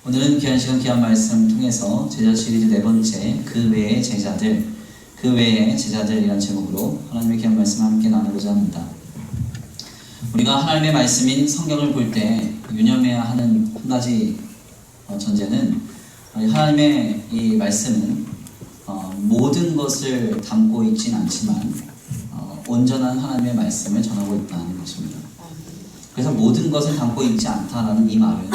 오늘은 귀한 시간 귀한 말씀 통해서 제자 시리즈 네 번째 그 외의 제자들이라는 제목으로 하나님의 귀한 말씀 함께 나누고자 합니다. 우리가 하나님의 말씀인 성경을 볼 때 유념해야 하는 한 가지 전제는 하나님의 이 말씀은 모든 것을 담고 있진 않지만 온전한 하나님의 말씀을 전하고 있다는 것입니다. 그래서 모든 것을 담고 있지 않다라는 이 말은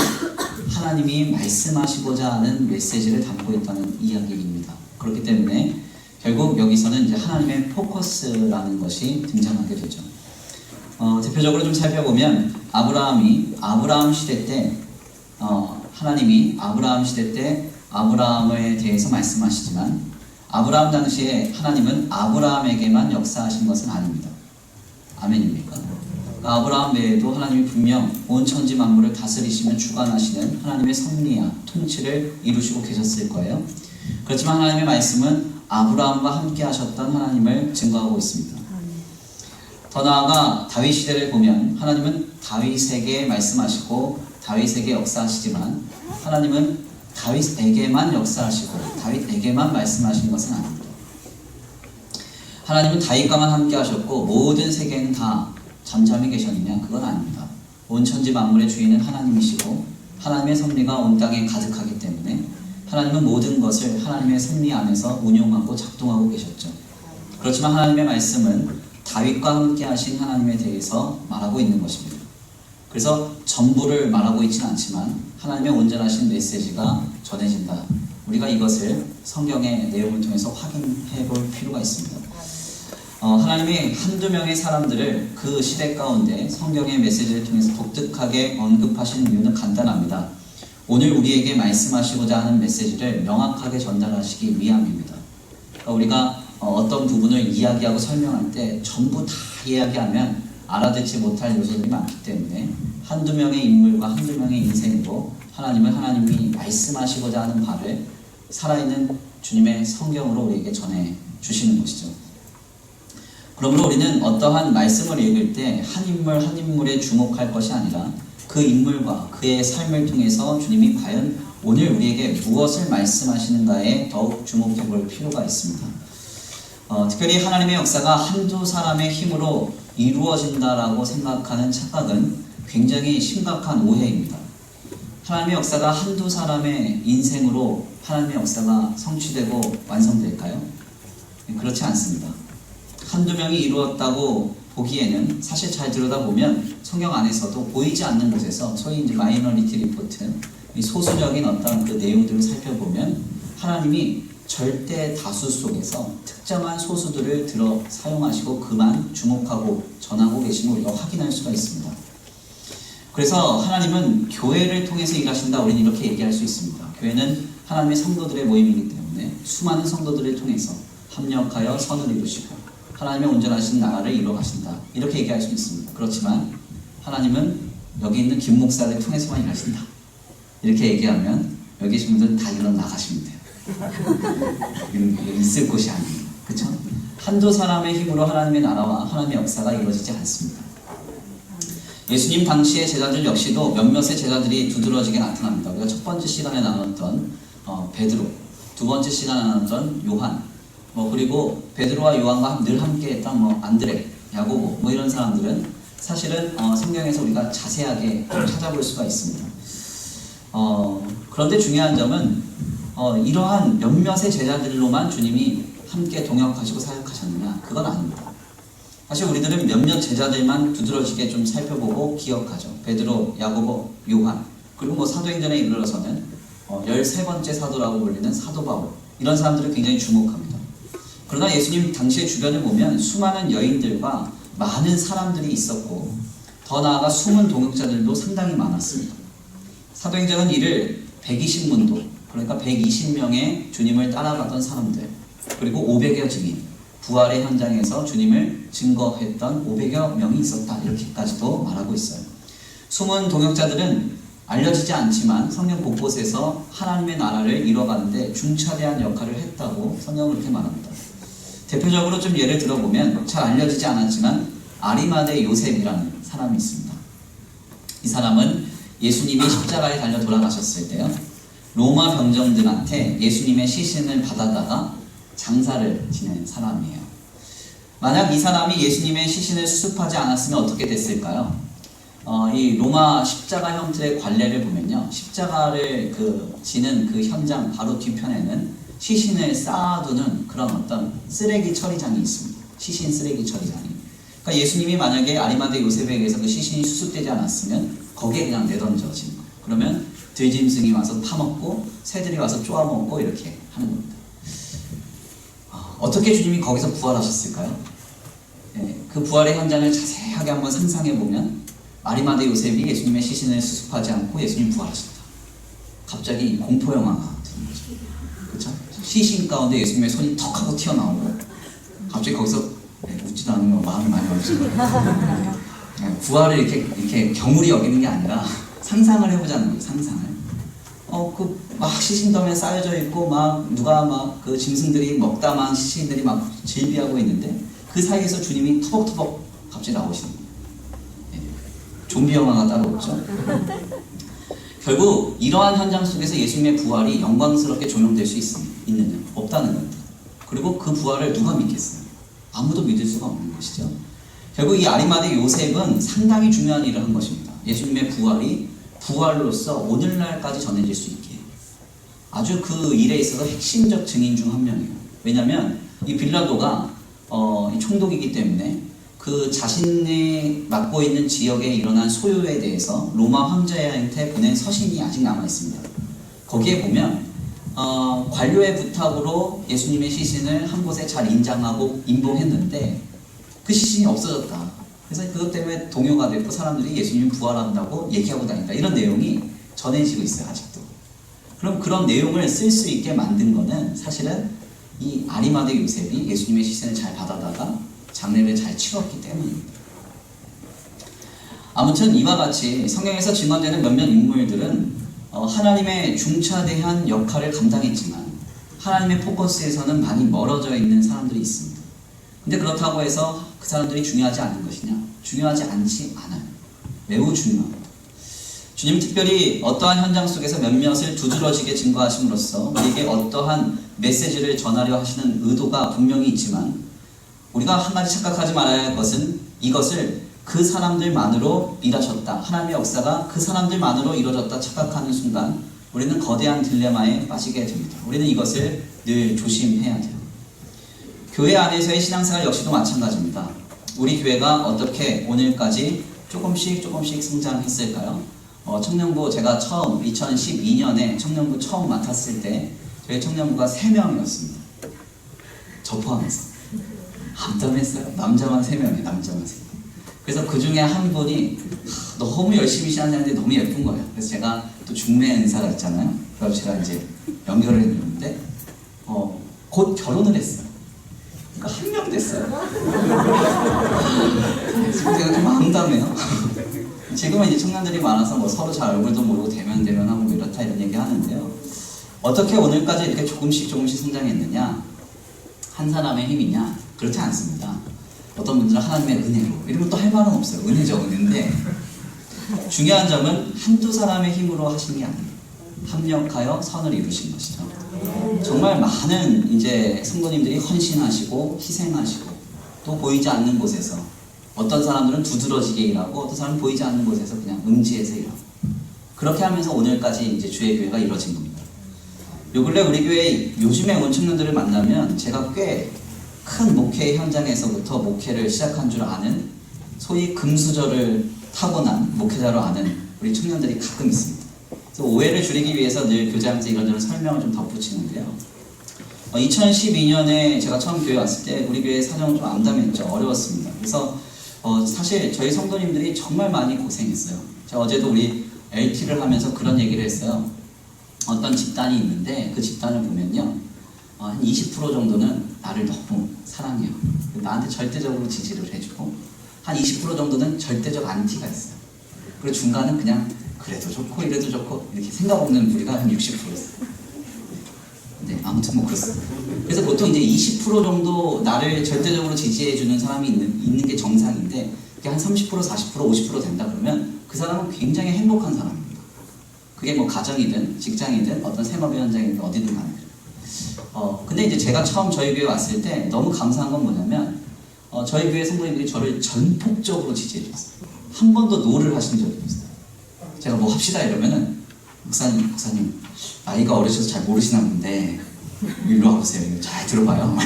하나님이 말씀하시고자 하는 메시지를 담고 있다는 이야기입니다. 그렇기 때문에 결국 여기서는 이제 하나님의 포커스라는 것이 등장하게 되죠. 대표적으로 좀 살펴보면 아브라함 시대 때 하나님이 아브라함 시대 때 아브라함에 대해서 말씀하시지만 아브라함 당시에 하나님은 아브라함에게만 역사하신 것은 아닙니다. 아멘입니까? 아브라함 외에도 하나님이 분명 온 천지 만물을 다스리시며 주관하시는 하나님의 섭리와 통치를 이루시고 계셨을 거예요. 그렇지만 하나님의 말씀은 아브라함과 함께 하셨던 하나님을 증거하고 있습니다. 더 나아가 다윗 시대를 보면 하나님은 다윗에게 말씀하시고 다윗에게 역사하시지만 하나님은 다윗에게만 역사하시고 다윗에게만 말씀하신 것은 아닙니다. 하나님은 다윗과만 함께 하셨고 모든 세계는 다 잠잠히 계셨느냐? 그건 아닙니다. 온 천지 만물의 주인은 하나님이시고 하나님의 섭리가 온 땅에 가득하기 때문에 하나님은 모든 것을 하나님의 섭리 안에서 운용하고 작동하고 계셨죠. 그렇지만 하나님의 말씀은 다윗과 함께 하신 하나님에 대해서 말하고 있는 것입니다. 그래서 전부를 말하고 있지는 않지만 하나님의 온전하신 메시지가 전해진다. 우리가 이것을 성경의 내용을 통해서 확인해 볼 필요가 있습니다. 하나님이 한두 명의 사람들을 그 시대 가운데 성경의 메시지를 통해서 독특하게 언급하시는 이유는 간단합니다. 오늘 우리에게 말씀하시고자 하는 메시지를 명확하게 전달하시기 위함입니다. 우리가 어떤 부분을 이야기하고 설명할 때 전부 다 이야기하면 알아듣지 못할 요소들이 많기 때문에 한두 명의 인물과 한두 명의 인생으로 하나님이 말씀하시고자 하는 바를 살아있는 주님의 성경으로 우리에게 전해 주시는 것이죠. 그러므로 우리는 어떠한 말씀을 읽을 때 한 인물에 주목할 것이 아니라 그 인물과 그의 삶을 통해서 주님이 과연 오늘 우리에게 무엇을 말씀하시는가에 더욱 주목해 볼 필요가 있습니다. 특별히 하나님의 역사가 한두 사람의 힘으로 이루어진다라고 생각하는 착각은 굉장히 심각한 오해입니다. 하나님의 역사가 한두 사람의 인생으로 하나님의 역사가 성취되고 완성될까요? 그렇지 않습니다. 한두 명이 이루었다고 보기에는 사실 잘 들여다보면 성경 안에서도 보이지 않는 곳에서 소위 이제 마이너리티 리포트, 소수적인 어떤 그 내용들을 살펴보면 하나님이 절대 다수 속에서 특정한 소수들을 들어 사용하시고 그만 주목하고 전하고 계심을 우리가 확인할 수가 있습니다. 그래서 하나님은 교회를 통해서 일하신다. 우리는 이렇게 얘기할 수 있습니다. 교회는 하나님의 성도들의 모임이기 때문에 수많은 성도들을 통해서 합력하여 선을 이루시고 하나님의 온전하신 나라를 이루어가신다. 이렇게 얘기할 수 있습니다. 그렇지만 하나님은 여기 있는 김 목사를 통해서만 일하신다. 이렇게 얘기하면 여기 계신 분들은 다 일어나가시면 돼요. 여기는 있을 곳이 아니에요. 그렇죠? 한두 사람의 힘으로 하나님의 나라와 하나님의 역사가 이루어지지 않습니다. 예수님 당시의 제자들 역시도 몇몇의 제자들이 두드러지게 나타납니다. 우리가 첫 번째 시간에 나눴던 베드로, 두 번째 시간에 나눴던 요한, 그리고 베드로와 요한과 늘 함께했던 안드레, 야고보 이런 사람들은 사실은 성경에서 우리가 자세하게 찾아볼 수가 있습니다. 그런데 중요한 점은 이러한 몇몇의 제자들로만 주님이 함께 동역하시고 사역하셨느냐? 그건 아닙니다. 사실 우리들은 몇몇 제자들만 두드러지게 좀 살펴보고 기억하죠. 베드로, 야고보, 요한, 그리고 사도행전에 이르러서는 13번째 사도라고 불리는 사도 바울, 이런 사람들을 굉장히 주목합니다. 그러나 예수님 당시의 주변을 보면 수많은 여인들과 많은 사람들이 있었고 더 나아가 숨은 동역자들도 상당히 많았습니다. 사도행전은 이를 120문도, 그러니까 120명의 주님을 따라가던 사람들, 그리고 500여 증인, 부활의 현장에서 주님을 증거했던 500여 명이 있었다. 이렇게까지도 말하고 있어요. 숨은 동역자들은 알려지지 않지만 성경 곳곳에서 하나님의 나라를 이뤄가는데 중차대한 역할을 했다고 성경은 그렇게 말합니다. 대표적으로 좀 예를 들어보면 잘 알려지지 않았지만 아리마대 요셉이라는 사람이 있습니다. 이 사람은 예수님이 십자가에 달려 돌아가셨을 때요, 로마 병정들한테 예수님의 시신을 받아다가 장사를 지낸 사람이에요. 만약 이 사람이 예수님의 시신을 수습하지 않았으면 어떻게 됐을까요? 이 로마 십자가 형태의 관례를 보면요, 십자가를 지는 그 현장 바로 뒤편에는 시신을 쌓아두는 그런 어떤 쓰레기 처리장이 있습니다. 시신 쓰레기 처리장이. 그러니까 예수님이 만약에 아리마대 요셉에 의해서 그 시신이 수습되지 않았으면 거기에 그냥 내던져진 거예요. 그러면 들짐승이 와서 파먹고 새들이 와서 쪼아먹고 이렇게 하는 겁니다. 어떻게 주님이 거기서 부활하셨을까요? 네, 그 부활의 현장을 자세하게 한번 상상해보면 아리마대 요셉이 예수님의 시신을 수습하지 않고 예수님 부활하셨다. 갑자기 공포영화가 되는 거죠. 그렇죠? 시신 가운데 예수님의 손이 턱 하고 튀어나오고 갑자기 거기서 웃지도 않으면 마음이 많이 어려워요. 부활을 이렇게 경울이 여기는 게 아니라 상상을 해보자는 거예요. 상상을. 막 시신덤에 쌓여져 있고 누가 그 짐승들이 먹다만 시신들이 막 질비하고 있는데 그 사이에서 주님이 터벅터벅 갑자기 나오시는 거예요. 좀비 영화가 따로 없죠. 결국 이러한 현장 속에서 예수님의 부활이 영광스럽게 조명될 수 있느냐? 없다는 겁니다. 그리고 그 부활을 누가 믿겠어요? 아무도 믿을 수가 없는 것이죠. 결국 이 아리마대 요셉은 상당히 중요한 일을 한 것입니다. 예수님의 부활이 부활로서 오늘날까지 전해질 수 있게 아주 그 일에 있어서 핵심적 증인 중 한 명이에요. 왜냐하면 이 빌라도가 이 총독이기 때문에 그 자신이 맡고 있는 지역에 일어난 소요에 대해서 로마 황제한테 보낸 서신이 아직 남아있습니다. 거기에 보면 관료의 부탁으로 예수님의 시신을 한 곳에 잘 인장하고 인봉했는데 그 시신이 없어졌다. 그래서 그것 때문에 동요가 됐고 사람들이 예수님 부활한다고 얘기하고 다닌다. 이런 내용이 전해지고 있어요. 아직도. 그럼 그런 내용을 쓸 수 있게 만든 거는 사실은 이 아리마대 요셉이 예수님의 시신을 잘 받아다가 장례를 잘 치렀기 때문입니다. 아무튼 이와 같이 성경에서 증언되는 몇몇 인물들은 하나님의 중차대한 역할을 감당했지만 하나님의 포커스에서는 많이 멀어져 있는 사람들이 있습니다. 근데 그렇다고 해서 그 사람들이 중요하지 않은 것이냐? 중요하지 않지 않아요. 매우 중요합니다. 주님 특별히 어떠한 현장 속에서 몇몇을 두드러지게 증거하심으로써 우리에게 어떠한 메시지를 전하려 하시는 의도가 분명히 있지만 우리가 한 가지 착각하지 말아야 할 것은 이것을 그 사람들만으로 일하셨다. 하나님의 역사가 그 사람들만으로 이루어졌다 착각하는 순간 우리는 거대한 딜레마에 빠지게 됩니다. 우리는 이것을 늘 조심해야 돼요. 교회 안에서의 신앙생활 역시도 마찬가지입니다. 우리 교회가 어떻게 오늘까지 조금씩 성장했을까요? 청년부 제가 처음 2012년에 청년부 처음 맡았을 때 저희 청년부가 3명이었습니다. 저 포함해서. 암담했어요. 남자만 3명이에요. 남자만 3명. 그래서 그 중에 한 분이 너무 열심히 신앙생활 하는데 너무 예쁜 거예요. 그래서 제가 또 중매 은사가 있잖아요. 그래서 제가 이제 연결을 해줬는데 곧 결혼을 했어요. 그러니까 1명 됐어요. 제가 좀 암담해요. 지금은 이제 청년들이 많아서 뭐 서로 잘 얼굴도 모르고 대면하고 뭐 이렇다 이런 얘기 하는데요. 어떻게 오늘까지 이렇게 조금씩 성장했느냐? 한 사람의 힘이냐? 그렇지 않습니다. 어떤 분들은 하나님의 은혜로 이러면 또 할 말은 없어요. 은혜죠, 은혜인데 중요한 점은 한두 사람의 힘으로 하신 게 아니에요. 합력하여 선을 이루신 것이죠. 정말 많은 이제 성도님들이 헌신하시고 희생하시고 또 보이지 않는 곳에서 어떤 사람들은 두드러지게 일하고 어떤 사람은 보이지 않는 곳에서 그냥 음지에서 일하고 그렇게 하면서 오늘까지 이제 주의 교회가 이루어진 겁니다. 요 근래 우리 교회 요즘에 온 청년들을 만나면 제가 꽤 큰 목회 현장에서부터 목회를 시작한 줄 아는 소위 금수저를 타고난 목회자로 아는 우리 청년들이 가끔 있습니다. 그래서 오해를 줄이기 위해서 늘 교제하면서 이런저런 설명을 좀 덧붙이는데요. 2012년에 제가 처음 교회 왔을 때 우리 교회 사정은 좀 암담했죠. 어려웠습니다. 그래서 사실 저희 성도님들이 정말 많이 고생했어요. 제가 어제도 우리 LT를 하면서 그런 얘기를 했어요. 어떤 집단이 있는데 그 집단을 보면요. 한 20% 정도는 나를 너무 사랑해요. 나한테 절대적으로 지지를 해주고 한 20% 정도는 절대적 안티가 있어요. 그리고 중간은 그냥 그래도 좋고 이래도 좋고 이렇게 생각 없는 부류가 한 60%였어요. 네, 아무튼 뭐 그렇습니다. 그래서 보통 이제 20% 정도 나를 절대적으로 지지해주는 사람이 있는 게 정상인데 그게 한 30%, 40%, 50% 된다 그러면 그 사람은 굉장히 행복한 사람입니다. 그게 뭐 가정이든 직장이든 어떤 생업의 현장이든 어디든 간에. 근데 이제 제가 처음 저희 교회 왔을 때 너무 감사한 건 뭐냐면 저희 교회 성도님들이 저를 전폭적으로 지지해 줬어요. 한 번도 노를 하신 적이 없어요. 제가 뭐 합시다 이러면은 목사님 나이가 어리셔서 잘 모르시나 본데 일로 와보세요. 이거 잘 들어봐요.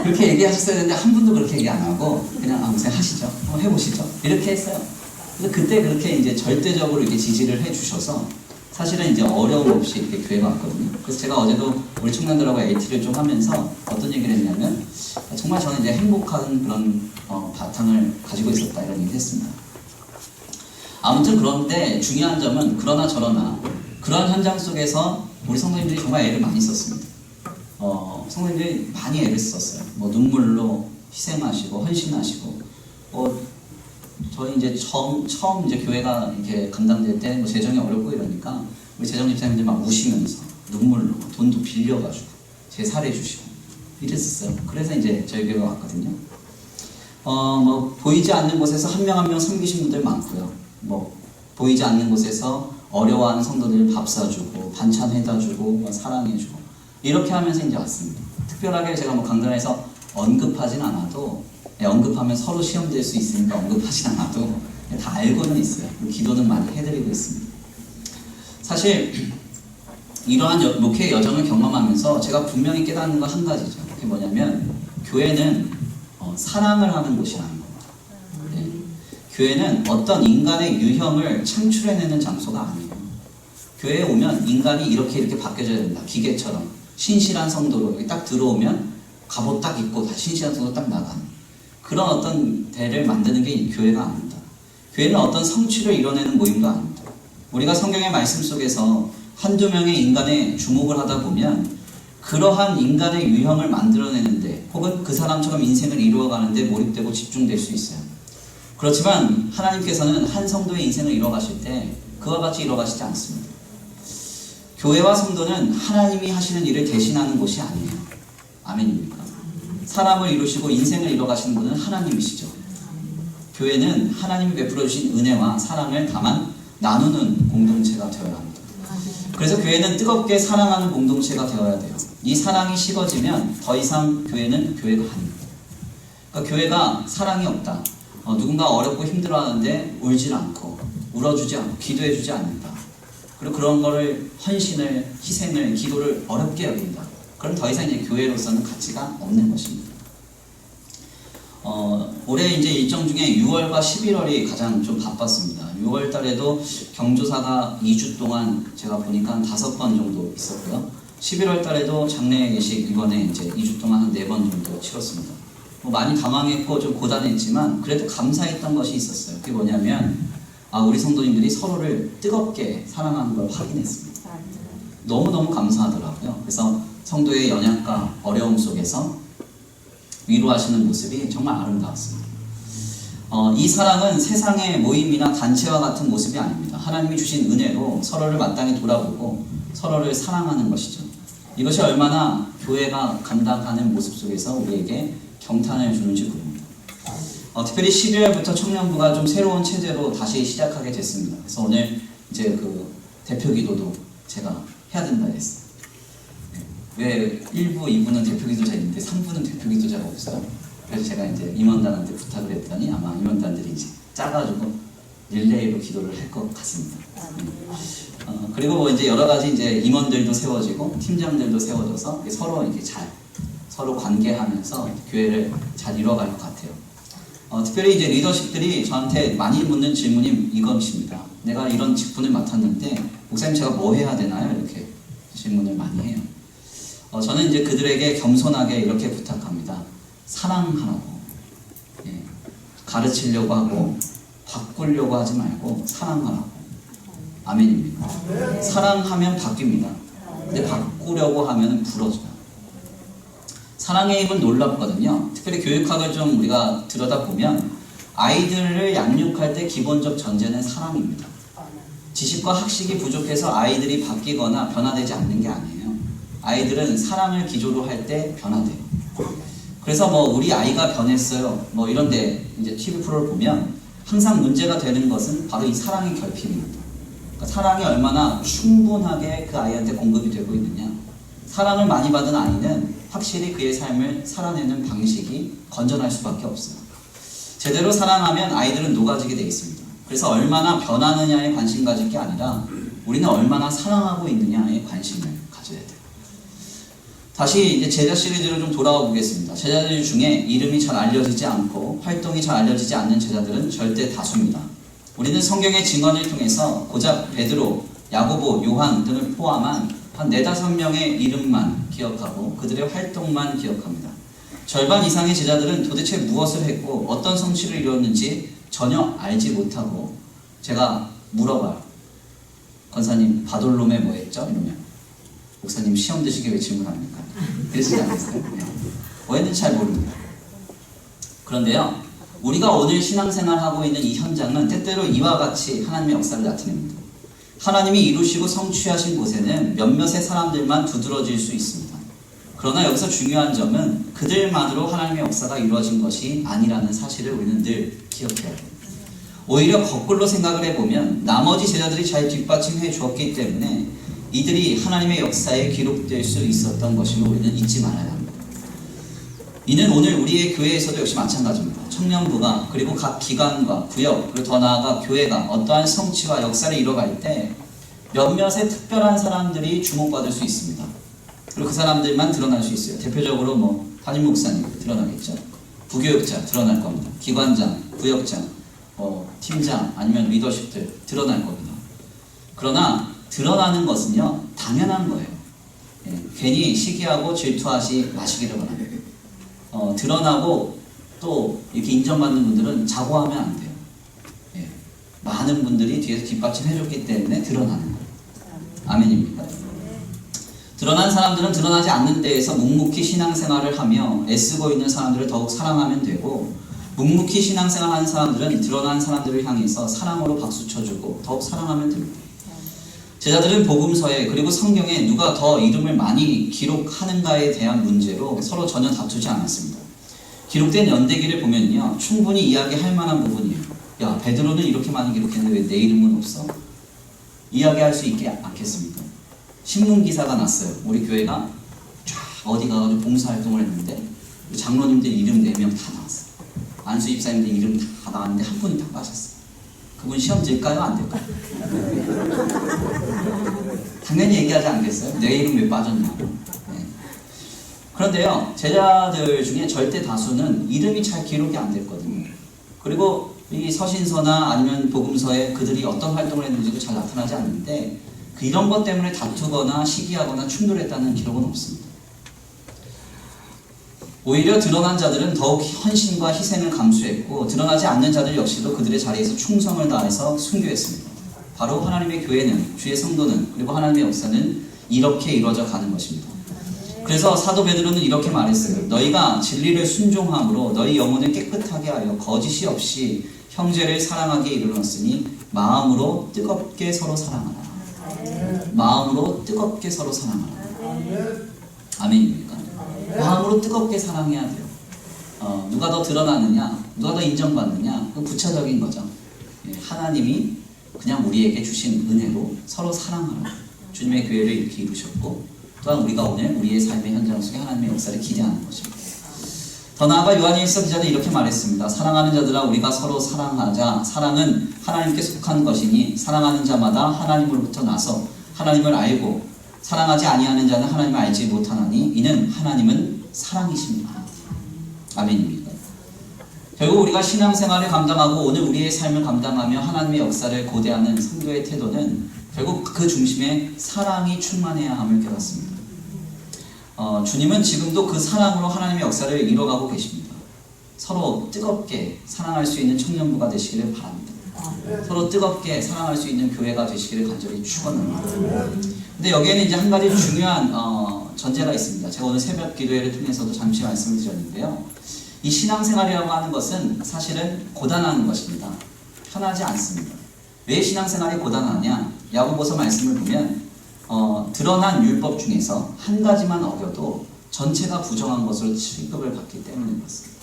그렇게 얘기하셨어야 되는데 한 분도 그렇게 얘기 안 하고 그냥 목사님 하시죠. 한번 해보시죠. 이렇게 했어요. 근데 그때 그렇게 이제 절대적으로 이렇게 지지를 해주셔서 사실은 이제 어려움 없이 이렇게 교회가 왔거든요. 그래서 제가 어제도 우리 청년들하고 AT를 좀 하면서 어떤 얘기를 했냐면 정말 저는 이제 행복한 그런 바탕을 가지고 있었다 이런 얘기를 했습니다. 아무튼 그런데 중요한 점은 그러나 저러나 그런 현장 속에서 우리 성도님들이 정말 애를 많이 썼습니다. 성도님들이 많이 애를 썼어요. 뭐 눈물로 희생하시고 헌신하시고 저희 이제 처음 이제 교회가 이렇게 감당될 때 뭐 재정이 어렵고 이러니까 우리 재정 집사님들 막 우시면서 눈물로 돈도 빌려가지고 제사를 해주시고 이랬었어요. 그래서 이제 저희 교회가 왔거든요. 뭐 보이지 않는 곳에서 한 명 한 명 섬기신 분들 많고요. 뭐 보이지 않는 곳에서 어려워하는 성도들 밥 사주고 반찬 해다주고 뭐 사랑해주고 이렇게 하면서 이제 왔습니다. 특별하게 제가 뭐 강단에서 언급하진 않아도 언급하면 서로 시험될 수 있으니까 언급하진 않아도 다 알고는 있어요. 기도는 많이 해드리고 있습니다. 사실 이러한 목회의 여정을 경험하면서 제가 분명히 깨닫는 건 한 가지죠. 그게 뭐냐면 교회는 사랑을 하는 곳이라는 겁니다. 네. 교회는 어떤 인간의 유형을 창출해내는 장소가 아니에요. 교회에 오면 인간이 이렇게 바뀌어져야 된다. 기계처럼 신실한 성도로 여기 딱 들어오면 갑옷 딱 입고 다 신실한 성도로 딱 나가는 그런 어떤 대를 만드는 게 교회가 아닙니다. 교회는 어떤 성취를 이뤄내는 모임도 아닙니다. 우리가 성경의 말씀 속에서 한두 명의 인간에 주목을 하다 보면 그러한 인간의 유형을 만들어내는데 혹은 그 사람처럼 인생을 이루어가는데 몰입되고 집중될 수 있어요. 그렇지만 하나님께서는 한 성도의 인생을 이뤄가실 때 그와 같이 이뤄가시지 않습니다. 교회와 성도는 하나님이 하시는 일을 대신하는 곳이 아니에요. 아멘입니까? 사람을 이루시고 인생을 이뤄가시는 분은 하나님이시죠. 교회는 하나님이 베풀어주신 은혜와 사랑을 다만 나누는 공동체가 되어야 합니다. 그래서 교회는 뜨겁게 사랑하는 공동체가 되어야 돼요. 이 사랑이 식어지면 더 이상 교회는 교회가 아닙니다. 그러니까 교회가 사랑이 없다. 누군가 어렵고 힘들어하는데 울질 않고 울어주지 않고 기도해주지 않는다. 그리고 그런 거를 헌신을 희생을 기도를 어렵게 여긴다. 그럼 더 이상 이제 교회로서는 가치가 없는 것입니다. 올해 이제 일정 중에 6월과 11월이 가장 좀 바빴습니다. 6월 달에도 경조사가 2주 동안 제가 보니까 한 5번 정도 있었고요. 11월 달에도 장례 예식 이번에 이제 2주 동안 한 4번 정도 치렀습니다. 뭐 많이 당황했고 좀 고단했지만 그래도 감사했던 것이 있었어요. 그게 뭐냐면 우리 성도님들이 서로를 뜨겁게 사랑하는 걸 확인했습니다. 너무너무 감사하더라고요. 그래서 성도의 연약과 어려움 속에서 위로하시는 모습이 정말 아름다웠습니다. 이 사랑은 세상의 모임이나 단체와 같은 모습이 아닙니다. 하나님이 주신 은혜로 서로를 마땅히 돌아보고 서로를 사랑하는 것이죠. 이것이 얼마나 교회가 감당하는 모습 속에서 우리에게 경탄을 주는지 모릅니다. 특별히 11월부터 청년부가 좀 새로운 체제로 다시 시작하게 됐습니다. 그래서 오늘 이제 그 대표 기도도 제가 해야 된다 했어요. 왜 1부, 2부는 대표 기도자 있는데 3부는 대표 기도자가 없어요? 그래서 제가 이제 임원단한테 부탁을 했더니 아마 임원단들이 이제 짜가지고 릴레이로 기도를 할 것 같습니다. 그리고 뭐 이제 여러 가지 이제 임원들도 세워지고 팀장들도 세워져서 서로 이렇게 서로 관계하면서 교회를 잘 이뤄갈 것 같아요. 특별히 이제 리더십들이 저한테 많이 묻는 질문이 이것입니다. 내가 이런 직분을 맡았는데 목사님 제가 뭐 해야 되나요? 이렇게 질문을 많이 해요. 저는 이제 그들에게 겸손하게 이렇게 부탁합니다. 사랑하라고. 예. 가르치려고 하고 바꾸려고 하지 말고 사랑하라고. 아멘입니다. 사랑하면 바뀝니다. 근데 바꾸려고 하면 부러져요. 사랑의 힘은 놀랍거든요. 특별히 교육학을 좀 우리가 들여다보면 아이들을 양육할 때 기본적 전제는 사랑입니다. 지식과 학식이 부족해서 아이들이 바뀌거나 변화되지 않는 게 아니에요. 아이들은 사랑을 기조로 할 때 변화돼요. 그래서 뭐 우리 아이가 변했어요. 뭐 이런데 이제 TV 프로를 보면 항상 문제가 되는 것은 바로 이 사랑의 결핍입니다. 그러니까 사랑이 얼마나 충분하게 그 아이한테 공급이 되고 있느냐. 사랑을 많이 받은 아이는 확실히 그의 삶을 살아내는 방식이 건전할 수밖에 없어요. 제대로 사랑하면 아이들은 녹아지게 되어 있습니다. 그래서 얼마나 변하느냐에 관심 가질 게 아니라 우리는 얼마나 사랑하고 있느냐에 관심을 가져야 돼요. 다시 이제 제자 시리즈로 좀 돌아와 보겠습니다. 제자들 중에 이름이 잘 알려지지 않고 활동이 잘 알려지지 않는 제자들은 절대 다수입니다. 우리는 성경의 증언을 통해서 고작 베드로, 야고보, 요한 등을 포함한 한 4-5명의 이름만 기억하고 그들의 활동만 기억합니다. 절반 이상의 제자들은 도대체 무엇을 했고 어떤 성취를 이루었는지 전혀 알지 못하고 제가 물어봐요. 권사님 바돌롬에 뭐 했죠? 이러면 목사님 시험 드시게 왜 질문합니까? 그러시지 않겠어요? 뭐 했는지 잘 모릅니다. 그런데요, 우리가 오늘 신앙생활하고 있는 이 현장은 때때로 이와 같이 하나님의 역사를 나타냅니다. 하나님이 이루시고 성취하신 곳에는 몇몇의 사람들만 두드러질 수 있습니다. 그러나 여기서 중요한 점은 그들만으로 하나님의 역사가 이루어진 것이 아니라는 사실을 우리는 늘 기억해야 합니다. 오히려 거꾸로 생각을 해보면 나머지 제자들이 잘 뒷받침해 주었기 때문에 이들이 하나님의 역사에 기록될 수 있었던 것임을 우리는 잊지 말아야 합니다. 이는 오늘 우리의 교회에서도 역시 마찬가지입니다. 청년부가 그리고 각 기관과 구역 그리고 더 나아가 교회가 어떠한 성취와 역사를 이뤄갈 때 몇몇의 특별한 사람들이 주목받을 수 있습니다. 그리고 그 사람들만 드러날 수 있어요. 대표적으로 뭐 담임 목사님 드러나겠죠. 부교육자 드러날 겁니다. 기관장, 구역장, 팀장 아니면 리더십들 드러날 겁니다. 그러나 드러나는 것은요 당연한 거예요. 괜히 시기하고 질투하지 마시기를 바랍니다. 드러나고 또 이렇게 인정받는 분들은 자고하면 안 돼요. 많은 분들이 뒤에서 뒷받침해줬기 때문에 드러나는 거예요. 아멘입니까? 드러난 사람들은 드러나지 않는 데에서 묵묵히 신앙생활을 하며 애쓰고 있는 사람들을 더욱 사랑하면 되고, 묵묵히 신앙생활하는 사람들은 드러난 사람들을 향해서 사랑으로 박수 쳐주고 더욱 사랑하면 됩니다. 제자들은 복음서에 그리고 성경에 누가 더 이름을 많이 기록하는가에 대한 문제로 서로 전혀 다투지 않았습니다. 기록된 연대기를 보면요 충분히 이야기할 만한 부분이에요. 야, 베드로는 이렇게 많이 기록했는데 왜 내 이름은 없어? 이야기할 수 있게 않겠습니까? 신문기사가 났어요. 우리 교회가 쫙 어디 가가지고 봉사활동을 했는데 장로님들 이름 4명 다 나왔어요. 안수 집사님들 이름 다 나왔는데 한 분이 다 빠졌어요. 그분 시험 질까요? 안 될까요? 당연히 얘기하지 않겠어요? 내 이름 왜 빠졌냐고. 네. 그런데요, 제자들 중에 절대 다수는 이름이 잘 기록이 안 됐거든요. 그리고 이 서신서나 아니면 복음서에 그들이 어떤 활동을 했는지도 잘 나타나지 않는데 이런 것 때문에 다투거나 시기하거나 충돌했다는 기록은 없습니다. 오히려 드러난 자들은 더욱 헌신과 희생을 감수했고 드러나지 않는 자들 역시도 그들의 자리에서 충성을 다해서 순교했습니다. 바로 하나님의 교회는, 주의 성도는, 그리고 하나님의 역사는 이렇게 이루어져 가는 것입니다. 그래서 사도 베드로는 이렇게 말했어요. 너희가 진리를 순종함으로 너희 영혼을 깨끗하게 하여 거짓이 없이 형제를 사랑하게 이르렀으니 마음으로 뜨겁게 서로 사랑하라. 마음으로 뜨겁게 서로 사랑하라. 아멘입니까? 마음으로 뜨겁게 사랑해야 돼요. 누가 더 드러나느냐, 누가 더 인정받느냐, 그건 부차적인 거죠. 하나님이 그냥 우리에게 주신 은혜로 서로 사랑하라. 주님의 교회를 이렇게 이루셨고 또한 우리가 오늘 우리의 삶의 현장 속에 하나님의 역사를 기대하는 것입니다. 더 나아가 요한일서 기자는 이렇게 말했습니다. 사랑하는 자들아 우리가 서로 사랑하자. 사랑은 하나님께 속한 것이니 사랑하는 자마다 하나님으로부터 나서 하나님을 알고 사랑하지 아니하는 자는 하나님을 알지 못하나니 이는 하나님은 사랑이십니다. 아멘입니다. 결국 우리가 신앙생활을 감당하고 오늘 우리의 삶을 감당하며 하나님의 역사를 고대하는 성도의 태도는 결국 그 중심에 사랑이 충만해야 함을 깨닫습니다. 주님은 지금도 그 사랑으로 하나님의 역사를 이뤄가고 계십니다. 서로 뜨겁게 사랑할 수 있는 청년부가 되시기를 바랍니다. 서로 뜨겁게 사랑할 수 있는 교회가 되시기를 간절히 축원합니다. 근데 여기에는 이제 한 가지 중요한 전제가 있습니다. 제가 오늘 새벽 기도회를 통해서도 잠시 말씀을 드렸는데요. 이 신앙생활이라고 하는 것은 사실은 고단한 것입니다. 편하지 않습니다. 왜 신앙생활이 고단하냐? 야고보서 말씀을 보면 드러난 율법 중에서 한 가지만 어겨도 전체가 부정한 것으로 취급을 받기 때문인 것입니다.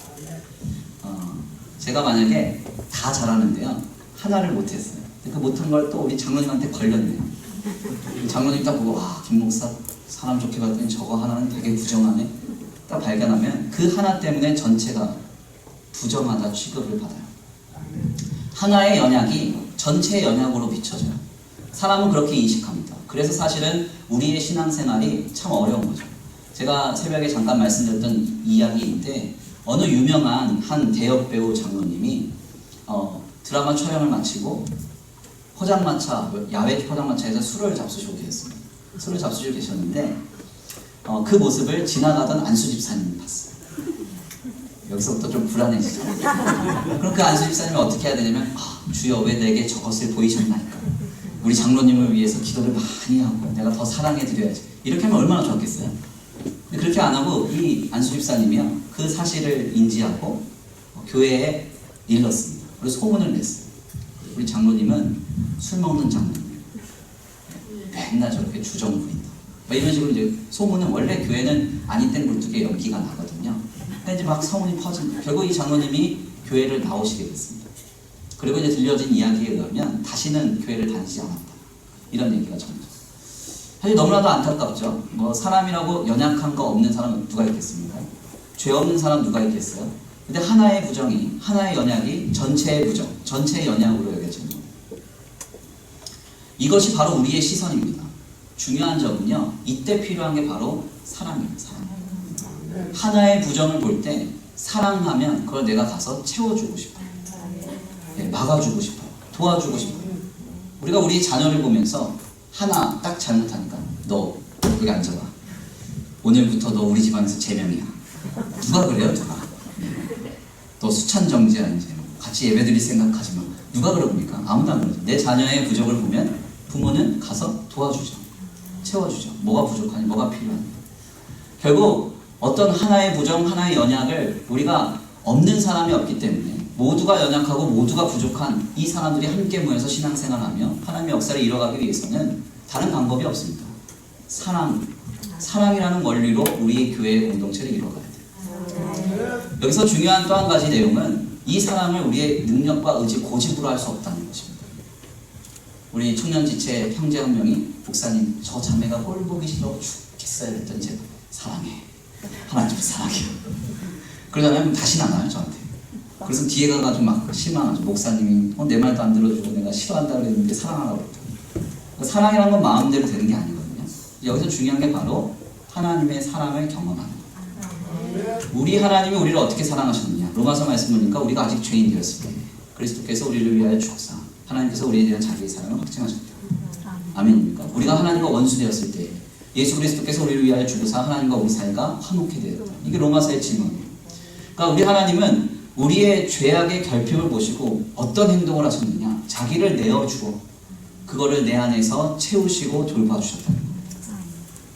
제가 만약에 다 잘하는데요. 하나를 못했어요. 그 못한 걸 또 우리 장로님한테 걸렸네요. 장로님 딱 보고 김 목사 사람 좋게 봤더니 저거 하나는 되게 부정하네. 딱 발견하면 그 하나 때문에 전체가 부정하다 취급을 받아요. 하나의 연약이 전체의 연약으로 비춰져요. 사람은 그렇게 인식합니다. 그래서 사실은 우리의 신앙생활이 참 어려운 거죠. 제가 새벽에 잠깐 말씀드렸던 이야기인데 어느 유명한 한 대역 배우 장로님이 드라마 촬영을 마치고 야외 포장마차에서 술을 잡수시고 계셨습니다. 술을 잡수시고 계셨는데 그 모습을 지나가던 안수 집사님이 봤어요. 여기서부터 좀 불안해지죠. 그럼 그 안수 집사님이 어떻게 해야 되냐면 주여 왜 내게 저것을 보이셨나이까. 우리 장로님을 위해서 기도를 많이 하고 내가 더 사랑해드려야지. 이렇게 하면 얼마나 좋았겠어요. 근데 그렇게 안 하고 이 안수 집사님이요 그 사실을 인지하고 교회에 일렀습니다. 그래서 소문을 냈어요. 우리 장로님은 술 먹는 장로님, 맨날 저렇게 주정 부린다. 이런 식으로 이제 소문은 원래 교회는 아닌 땐 굴뚝에 연기가 나거든요. 근데 이제 막 소문이 퍼진 결국 이 장로님이 교회를 나오시게 됐습니다. 그리고 이제 들려진 이야기에 의하면 다시는 교회를 다니지 않았다. 이런 얘기가 전해져요. 사실 너무나도 안타깝죠. 사람이라고 연약한 거 없는 사람은 누가 있겠습니까? 죄 없는 사람 누가 있겠어요? 근데 하나의 부정이, 하나의 연약이 전체의 부정, 전체의 연약으로 여겨지는 거예요. 이것이 바로 우리의 시선입니다. 중요한 점은요, 이때 필요한 게 바로 사랑이에요, 사랑. 하나의 부정을 볼 때 사랑하면 그걸 내가 가서 채워주고 싶어요. 막아주고 싶어요. 도와주고 싶어요. 우리가 우리 자녀를 보면서 하나 딱 잘못하니까 너 여기 앉아봐. 오늘부터 너 우리 집안에서 제명이야. 누가 그래요? 누가? 너 수찬정지야 이제. 같이 예배드릴 생각하지 마. 누가 그럽니까? 아무도 안 그러죠. 내 자녀의 부족을 보면 부모는 가서 도와주죠. 채워주죠. 뭐가 부족하니? 뭐가 필요하니? 결국 어떤 하나의 부정, 하나의 연약을 우리가 없는 사람이 없기 때문에 모두가 연약하고 모두가 부족한 이 사람들이 함께 모여서 신앙생활하며 하나님의 역사를 이뤄가기 위해서는 다른 방법이 없습니다. 사랑이라는 원리로 우리의 교회의 공동체를 이뤄가야 돼요. 여기서 중요한 또 한 가지 내용은 이 사랑을 우리의 능력과 의지, 고집으로 할 수 없다는 것입니다. 우리 청년지체 형제 한 명이 목사님 저 자매가 꼴 보기 싫어 죽겠어요 그랬더니 제가 사랑해. 하나님 사랑해요. 그러잖아요. 다시는 안 와요 저한테. 그래서 뒤에 가가지고 막 실망하죠. 목사님이 내 말도 안 들어주고 내가 싫어한다고 그랬는데 사랑하라고 그랬더니. 사랑이라는 건 마음대로 되는 게 아니거든요. 여기서 중요한 게 바로 하나님의 사랑을 경험하는 거예요. 우리 하나님이 우리를 어떻게 사랑하셨느냐. 로마서 말씀 보니까 우리가 아직 죄인 되었을 때 그리스도께서 우리를 위하여 죽사 하나님께서 우리에 대한 자기의 사랑을 확증하셨다. 아멘입니까? 우리가 하나님과 원수 되었을 때 예수 그리스도께서 우리를 위하여 죽으사 하나님과 우리 사이가 화목해 되었다. 이게 로마서의 증언이에요. 그러니까 우리 하나님은 우리의 죄악의 결핍을 보시고 어떤 행동을 하셨느냐. 자기를 내어주어 그거를 내 안에서 채우시고 돌봐주셨다는 거예요.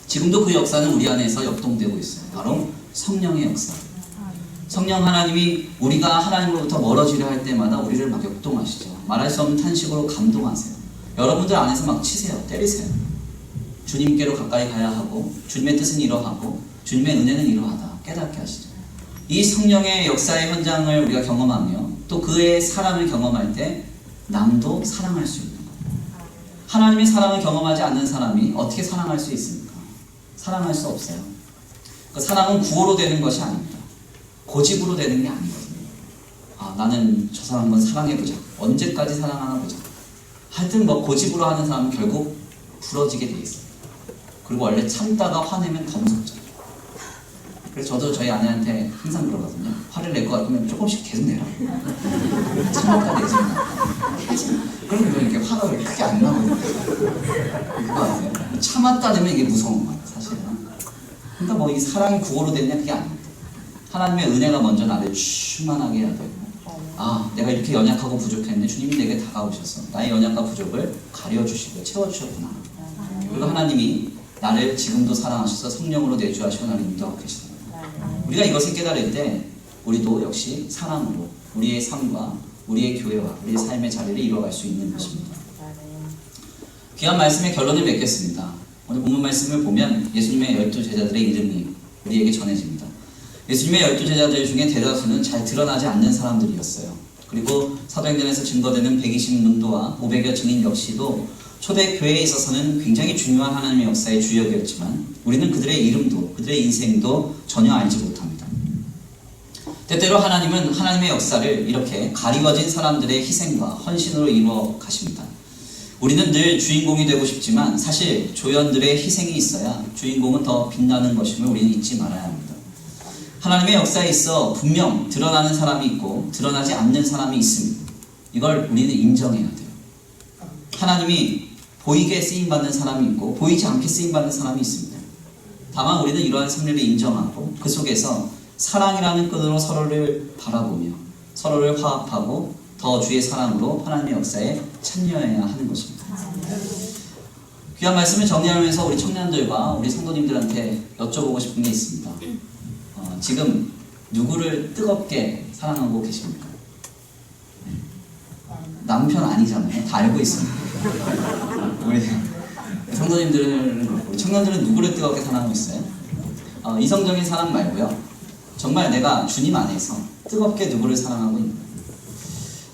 지금도 그 역사는 우리 안에서 역동되고 있어요. 바로 성령의 역사. 성령 하나님이 우리가 하나님으로부터 멀어지려 할 때마다 우리를 막 역동하시죠. 말할 수 없는 탄식으로 감동하세요. 여러분들 안에서 막 치세요. 때리세요. 주님께로 가까이 가야 하고 주님의 뜻은 이러하고 주님의 은혜는 이러하다. 깨닫게 하시죠. 이 성령의 역사의 현장을 우리가 경험하며 또 그의 사랑을 경험할 때 남도 사랑할 수 있는 거예요. 하나님의 사랑을 경험하지 않는 사람이 어떻게 사랑할 수 있습니까? 사랑할 수 없어요. 그 사랑은 구호로 되는 것이 아닙니다. 고집으로 되는 게 아니거든요. 나는 저 사람 한번 사랑해보자. 언제까지 사랑하나 보자. 하여튼 고집으로 하는 사람은 결국 부러지게 돼 있어요. 그리고 원래 참다가 화내면 더 무섭죠. 그래서 저도 저희 아내한테 항상 그러거든요. 화를 낼 것 같으면 조금씩 계속 내라. 참았다 내지 마. 그러면 이렇게 화가 크게 안 나거든요. 그거 아세요? 참았다 내면 이게 무서운 거예요, 사실은. 그러니까 이 사랑이 구호로 되느냐 그게 아닙니다. 하나님의 은혜가 먼저 나를 충만하게 해야 되고 내가 이렇게 연약하고 부족했는데 주님이 내게 다가오셔서 나의 연약과 부족을 가려주시고 채워주셨구나. 그리고 하나님이 나를 지금도 사랑하셔서 성령으로 내주하시고 나를 인도하고 계시다. 우리가 이것을 깨달을 때 우리도 역시 사랑으로 우리의 삶과 우리의 교회와 우리의 삶의 자리를 이뤄갈 수 있는 것입니다. 귀한 말씀의 결론을 맺겠습니다. 오늘 본문 말씀을 보면 예수님의 12제자들의 이름이 우리에게 전해집니다. 예수님의 12제자들 중에 대다수는 잘 드러나지 않는 사람들이었어요. 그리고 사도행전에서 증거되는 120문도와 500여 증인 역시도 초대 교회에 있어서는 굉장히 중요한 하나님의 역사의 주역이었지만 우리는 그들의 이름도 그들의 인생도 전혀 알지 못합니다. 때때로 하나님은 하나님의 역사를 이렇게 가리워진 사람들의 희생과 헌신으로 이루어 가십니다. 우리는 늘 주인공이 되고 싶지만 사실 조연들의 희생이 있어야 주인공은 더 빛나는 것임을 우리는 잊지 말아야 합니다. 하나님의 역사에 있어 분명 드러나는 사람이 있고 드러나지 않는 사람이 있습니다. 이걸 우리는 인정해야 돼요. 하나님이 보이게 쓰임받는 사람이 있고 보이지 않게 쓰임받는 사람이 있습니다. 다만 우리는 이러한 승리를 인정하고 그 속에서 사랑이라는 끈으로 서로를 바라보며 서로를 화합하고 더 주의 사랑으로 하나님의 역사에 참여해야 하는 것입니다. 귀한 말씀을 정리하면서 우리 청년들과 우리 성도님들한테 여쭤보고 싶은 게 있습니다. 지금 누구를 뜨겁게 사랑하고 계십니까? 남편 아니잖아요. 다 알고 있습니다. 우리 성도님들은 우리 청년들은 누구를 뜨겁게 사랑하고 있어요? 이성적인 사랑 말고요. 정말 내가 주님 안에서 뜨겁게 누구를 사랑하고 있는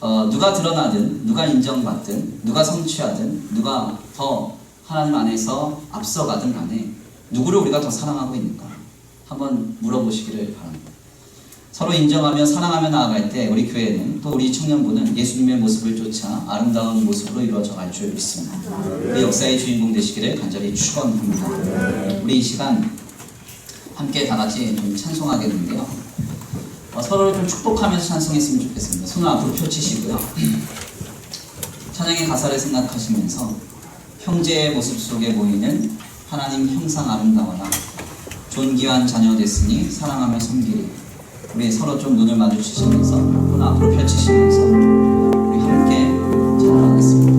거예요. 누가 드러나든 누가 인정받든 누가 성취하든 누가 더 하나님 안에서 앞서가든 간에 누구를 우리가 더 사랑하고 있는가 한번 물어보시기를 바랍니다. 서로 인정하며 사랑하며 나아갈 때 우리 교회는 또 우리 청년부는 예수님의 모습을 쫓아 아름다운 모습으로 이루어져 갈 줄 믿습니다. 우리 역사의 주인공 되시기를 간절히 축원합니다. 우리 이 시간 함께 다 같이 좀 찬송하겠는데요. 서로를 좀 축복하면서 찬송했으면 좋겠습니다. 손을 앞으로 펼치시고요. 찬양의 가사를 생각하시면서 형제의 모습 속에 보이는 하나님 형상 아름다워라. 존귀한 자녀 됐으니 사랑하며 섬기리. 우리 서로 좀 눈을 마주치시면서 손을 앞으로 펼치시면서 우리 함께 찬양하겠습니다.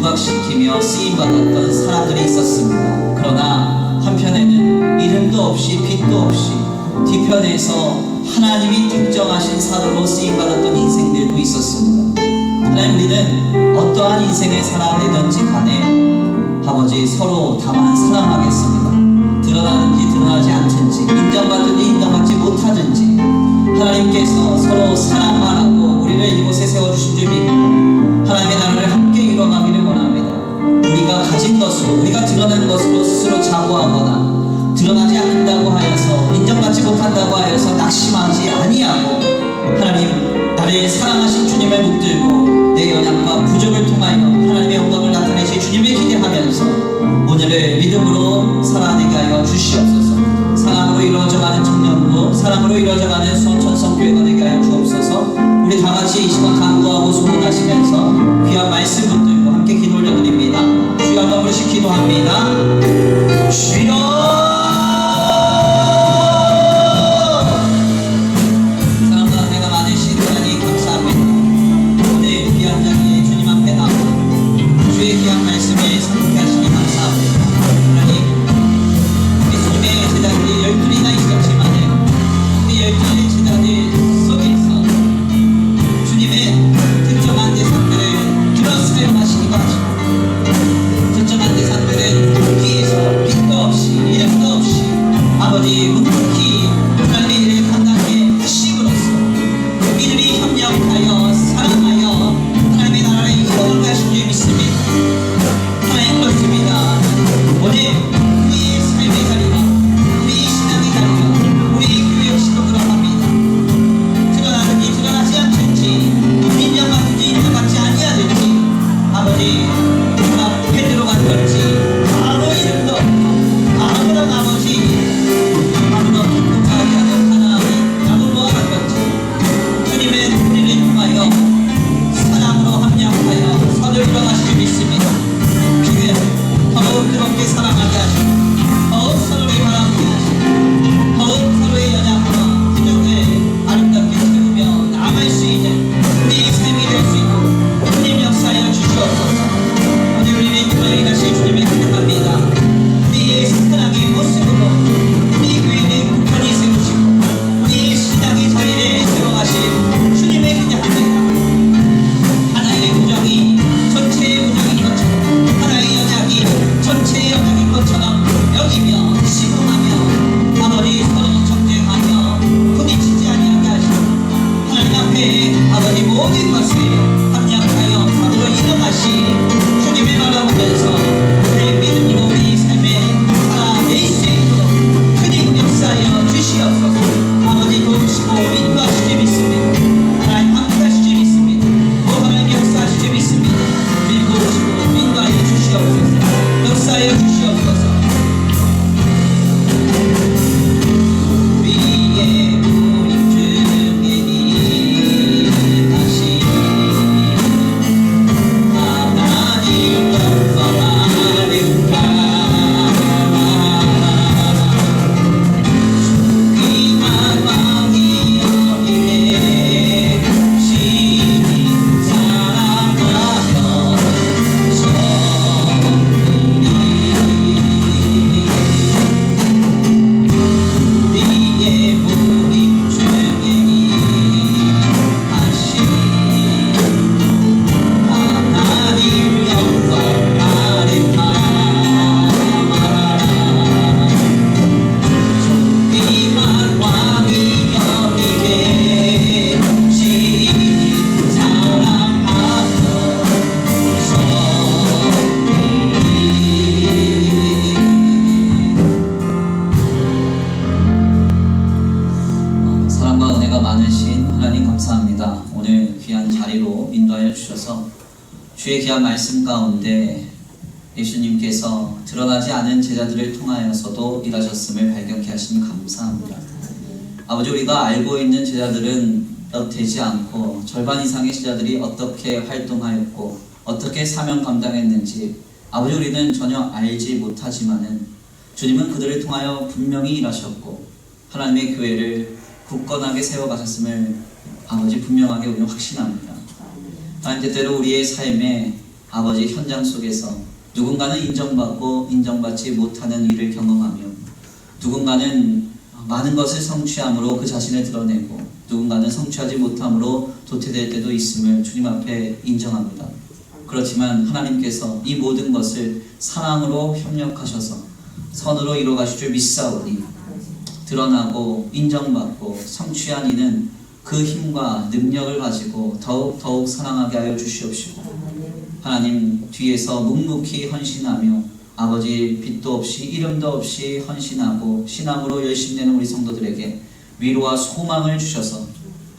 부각시키며 쓰임받았던 사람들이 있었습니다. 그러나 한편에는 이름도 없이 빛도 없이 뒤편에서 하나님이 특정하신 사도로 쓰임받았던 인생들도 있었습니다. 하나님, 우리는 어떠한 인생을 살아내든지 간에 아버지 서로 다만 사랑하겠습니다. 드러나든지 드러나지 않든지 인정받든지 인정받지 못하든지 하나님께서 서로 사랑만 하고 우리를 이곳에 세워주신 줄 믿고 하나님의 나라를 함께 이뤄가기를 원합니다. 우리가 가진 것으로 우리가 드러낸 것으로 스스로 자부하거나 드러나지 않는다고 하여서 인정받지 못한다고 하여서 낙심하지 아니하고 하나님 나를 사랑하신 주님을 붙들고 내 연약과 부족을 통하여 하나님의 영광을 나타내실 주님을 기대하면서 오늘을 믿음으로 살아내게 하여 주시옵소서. 사랑으로 이루어져가는 청년부, 사랑으로 이루어져가는 수원천성교회가 되게 하여 주옵소서. 우리 다같이 이 시간 간구하고 소원하시면서 귀한 말씀 붙들고 함께 기도 올려드립니다. 주여 한번 부르시 기도합니다. 주여 주의 귀한 말씀 가운데 예수님께서 드러나지 않은 제자들을 통하여서도 일하셨음을 발견케 하시니 감사합니다. 아버지, 우리가 알고 있는 제자들은 몇 되지 않고 절반 이상의 제자들이 어떻게 활동하였고 어떻게 사명 감당했는지 아버지 우리는 전혀 알지 못하지만은 주님은 그들을 통하여 분명히 일하셨고 하나님의 교회를 굳건하게 세워가셨음을 아버지 분명하게 우리는 확신합니다. 하나님, 때때로 우리의 삶에 아버지 현장 속에서 누군가는 인정받고 인정받지 못하는 일을 경험하며 누군가는 많은 것을 성취함으로 그 자신을 드러내고 누군가는 성취하지 못함으로 도태될 때도 있음을 주님 앞에 인정합니다. 그렇지만 하나님께서 이 모든 것을 사랑으로 협력하셔서 선으로 이루어가실 줄 믿사오니 드러나고 인정받고 성취한 이는 그 힘과 능력을 가지고 더욱 사랑하게 하여 주시옵시고 하나님 뒤에서 묵묵히 헌신하며 아버지 빛도 없이 이름도 없이 헌신하고 신앙으로 열심히 내는 우리 성도들에게 위로와 소망을 주셔서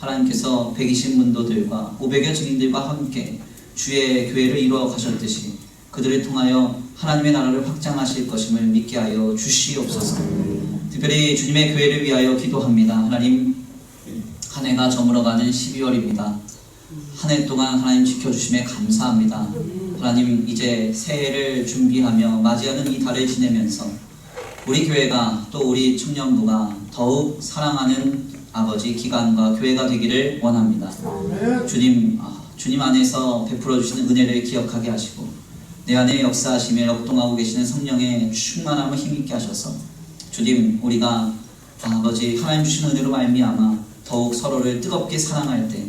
하나님께서 120문도들과 500여 증인들과 함께 주의 교회를 이루어 가셨듯이 그들을 통하여 하나님의 나라를 확장하실 것임을 믿게 하여 주시옵소서. 특별히 주님의 교회를 위하여 기도합니다. 하나님, 한 해가 저물어가는 12월입니다. 한 해 동안 하나님 지켜주심에 감사합니다. 하나님, 이제 새해를 준비하며 맞이하는 이 달을 지내면서 우리 교회가 또 우리 청년부가 더욱 사랑하는 아버지 기관과 교회가 되기를 원합니다. 주님 안에서 베풀어 주시는 은혜를 기억하게 하시고 내 안에 역사하시며 역동하고 계시는 성령의 충만함을 힘있게 하셔서 주님, 우리가 아버지 하나님 주신 은혜로 말미암아 더욱 서로를 뜨겁게 사랑할 때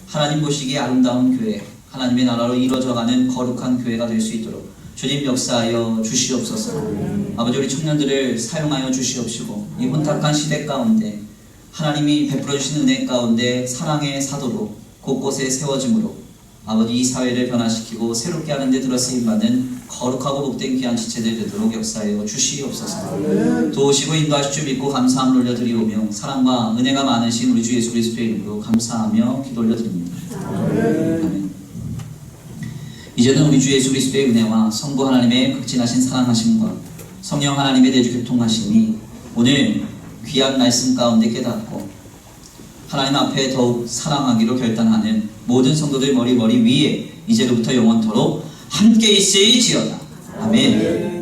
하나님 보시기에 아름다운 교회, 하나님의 나라로 이루어져가는 거룩한 교회가 될 수 있도록 주님 역사하여 주시옵소서. 아버지, 우리 청년들을 사용하여 주시옵시고 이 혼탁한 시대 가운데 하나님이 베풀어 주신 은혜 가운데 사랑의 사도로 곳곳에 세워짐으로 아버지 이 사회를 변화시키고 새롭게 하는 데 들어쓰임받는 거룩하고 복된 귀한 지체들 되도록 역사하여 주시옵소서. 도우시고 인도하실 줄 믿고 감사함을 올려드리오며 사랑과 은혜가 많으신 우리 주 예수 그리스도의 이름으로 감사하며 기도 올려드립니다. 아멘. 이제는 우리 주 예수 그리스도의 은혜와 성부 하나님의 극진하신 사랑하심과 성령 하나님의 내주 교통하심이 오늘 귀한 말씀 가운데 깨닫고 하나님 앞에 더욱 사랑하기로 결단하는 모든 성도들 머리 위에 이제로부터 영원토록 함께 있을지어다. 아멘.